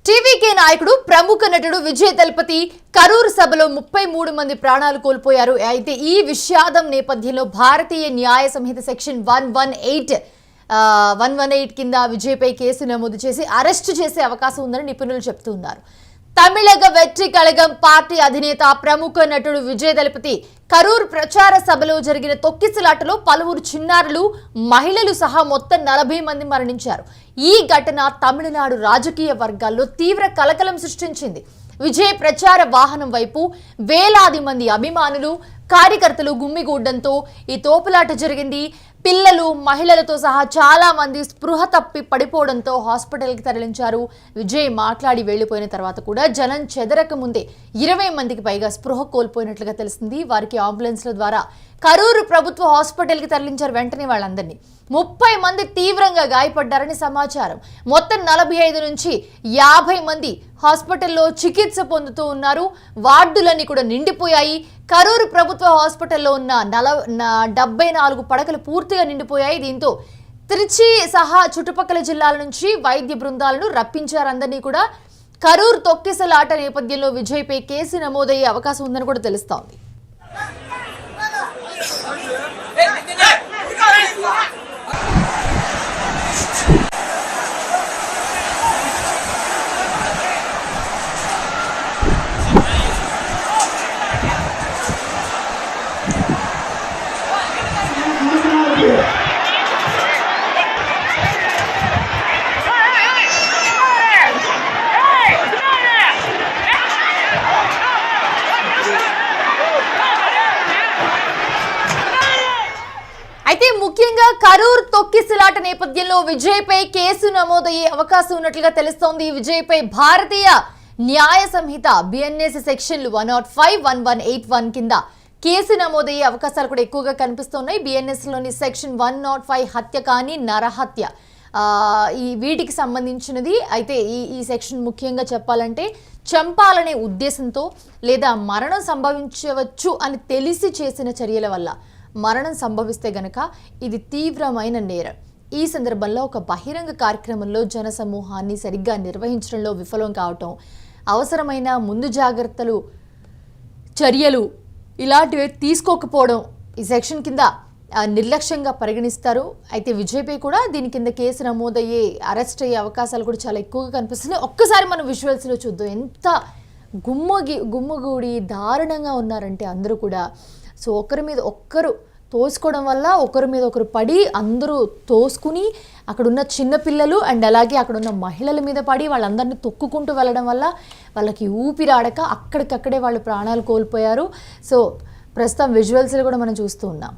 TVK నాయకుడు ప్రముఖ నటుడు విజయ్ తలపతి కరూరు సభలో 33 మంది ప్రాణాలు కోల్పోయారు. అయితే ఈ విషాదం నేపథ్యంలో భారతీయ న్యాయ సంహిత సెక్షన్ 118 కింద విజయ్ పై కేసు నమోదు చేసి అరెస్ట్ చేసే అవకాశం ఉందని నిపుణులు చెబుతున్నారు. తమిళగ వెట్రి కళగం పార్టీ అధినేత ప్రముఖ నటుడు విజయ్ తలపతి కరూరు ప్రచార సభలో జరిగిన తొక్కిసలాటలో పలువురు చిన్నారులు మహిళలు సహా మొత్తం 40 మంది మరణించారు. ఈ ఘటన తమిళనాడు రాజకీయ వర్గాల్లో తీవ్ర కలకలం సృష్టించింది. విజయ్ ప్రచార వాహనం వైపు వేలాది మంది అభిమానులు కార్యకర్తలు గుమ్మిగూడడంతో ఈ తోపులాట జరిగింది. పిల్లలు మహిళలతో సహా చాలా మంది స్పృహ తప్పి పడిపోవడంతో హాస్పిటల్కి తరలించారు. విజయ్ మాట్లాడి వెళ్లిపోయిన తర్వాత కూడా జనం చెదరక ముందే 20 మందికి పైగా స్పృహ కోల్పోయినట్లుగా తెలిసింది. వారికి అంబులెన్స్ల ద్వారా కరూరు ప్రభుత్వ హాస్పిటల్కి తరలించారు. వెంటనే వాళ్ళందరినీ 30 మంది తీవ్రంగా గాయపడ్డారని సమాచారం. మొత్తం 45 నుంచి 50 మంది హాస్పిటల్లో చికిత్స పొందుతూ ఉన్నారు. వార్డులన్నీ కూడా నిండిపోయాయి. కరూరు ప్రభుత్వ హాస్పిటల్లో ఉన్న 74 పడకలు పూర్తిగా నిండిపోయాయి. దీంతో తిరుచి సహా చుట్టుపక్కల జిల్లాల నుంచి వైద్య బృందాలను రప్పించారు. అందరినీ కూడా కరూరు తొక్కిసలాట నేపథ్యంలో విజయ్ పై కేసు నమోదయ్యే అవకాశం ఉందని కూడా తెలుస్తోంది. అయితే ముఖ్యంగా కరూరు తొక్కిసలాట నేపథ్యంలో విజయ్ పై కేసు నమోదయ్యే అవకాశం ఉన్నట్లుగా తెలుస్తోంది. విజయ్ పై భారతీయ న్యాయ సంహిత బిఎన్ఎస్ సెక్షన్లు 105, 1181 కింద కేసు నమోదయ్యే అవకాశాలు కూడా ఎక్కువగా కనిపిస్తున్నాయి. బిఎన్ఎస్ లోని సెక్షన్ 105 హత్య కానీ నరహత్య ఈ వీటికి సంబంధించినది. అయితే ఈ సెక్షన్ ముఖ్యంగా చెప్పాలంటే చంపాలనే ఉద్దేశంతో లేదా మరణం సంభవించవచ్చు అని తెలిసి చేసిన చర్యల వల్ల మరణం సంభవిస్తే గనక ఇది తీవ్రమైన నేరం. ఈ సందర్భంలో ఒక బహిరంగ కార్యక్రమంలో జన సమూహాన్ని సరిగ్గా నిర్వహించడంలో విఫలం కావటం, అవసరమైన ముందు జాగ్రత్తలు చర్యలు ఇలాంటివి తీసుకోకపోవడం ఈ సెక్షన్ కింద నిర్లక్ష్యంగా పరిగణిస్తారు. అయితే విజయ్పై కూడా దీని కింద కేసు నమోదయ్యే అరెస్ట్ అయ్యే అవకాశాలు కూడా చాలా ఎక్కువగా కనిపిస్తున్నాయి. ఒక్కసారి మనం విజువల్స్లో చూద్దాం. ఎంత గుమ్మగూడి దారుణంగా ఉన్నారంటే అందరూ కూడా. సో ఒకరి మీద ఒక్కరు తోసుకోవడం వల్ల ఒకరి మీద ఒకరు పడి అందరూ తోసుకుని అక్కడున్న చిన్నపిల్లలు అండ్ అలాగే అక్కడున్న మహిళల మీద పడి వాళ్ళందరినీ తొక్కుకుంటూ వెళ్ళడం వల్ల వాళ్ళకి ఊపిరాడక అక్కడికక్కడే వాళ్ళు ప్రాణాలు కోల్పోయారు. సో ప్రస్తుతం విజువల్స్లో కూడా మనం చూస్తూ ఉన్నాం.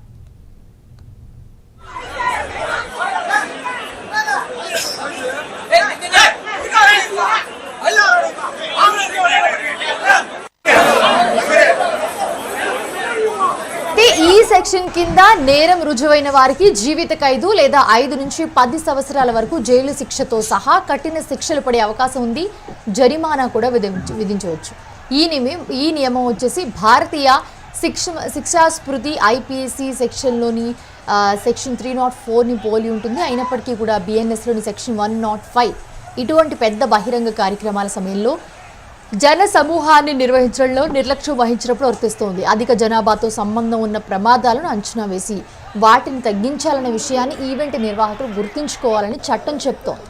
ఈ సెక్షన్ కింద నేరం రుజువైన వారికి జీవిత ఖైదు లేదా 5 నుంచి 10 సంవత్సరాల వరకు జైలు శిక్షతో సహా కఠిన శిక్షలు పడే అవకాశం ఉంది. జరిమానా కూడా విధించవచ్చు. ఈ నియమం వచ్చేసి భారతీయ శిక్షా స్మృతి ఐపీసీ సెక్షన్లోని సెక్షన్ 304ని పోలి ఉంటుంది. అయినప్పటికీ కూడా బిఎన్ఎస్లోని సెక్షన్ 105 ఇటువంటి పెద్ద బహిరంగ కార్యక్రమాల సమయంలో జన సమూహాన్ని నిర్వహించడంలో నిర్లక్ష్యం వహించినప్పుడు వర్తిస్తోంది. అధిక జనాభాతో సంబంధం ఉన్న ప్రమాదాలను అంచనా వేసి వాటిని తగ్గించాలనే విషయాన్ని ఈవెంట్ నిర్వాహకులు గుర్తుంచుకోవాలని చట్టం చెప్తోంది.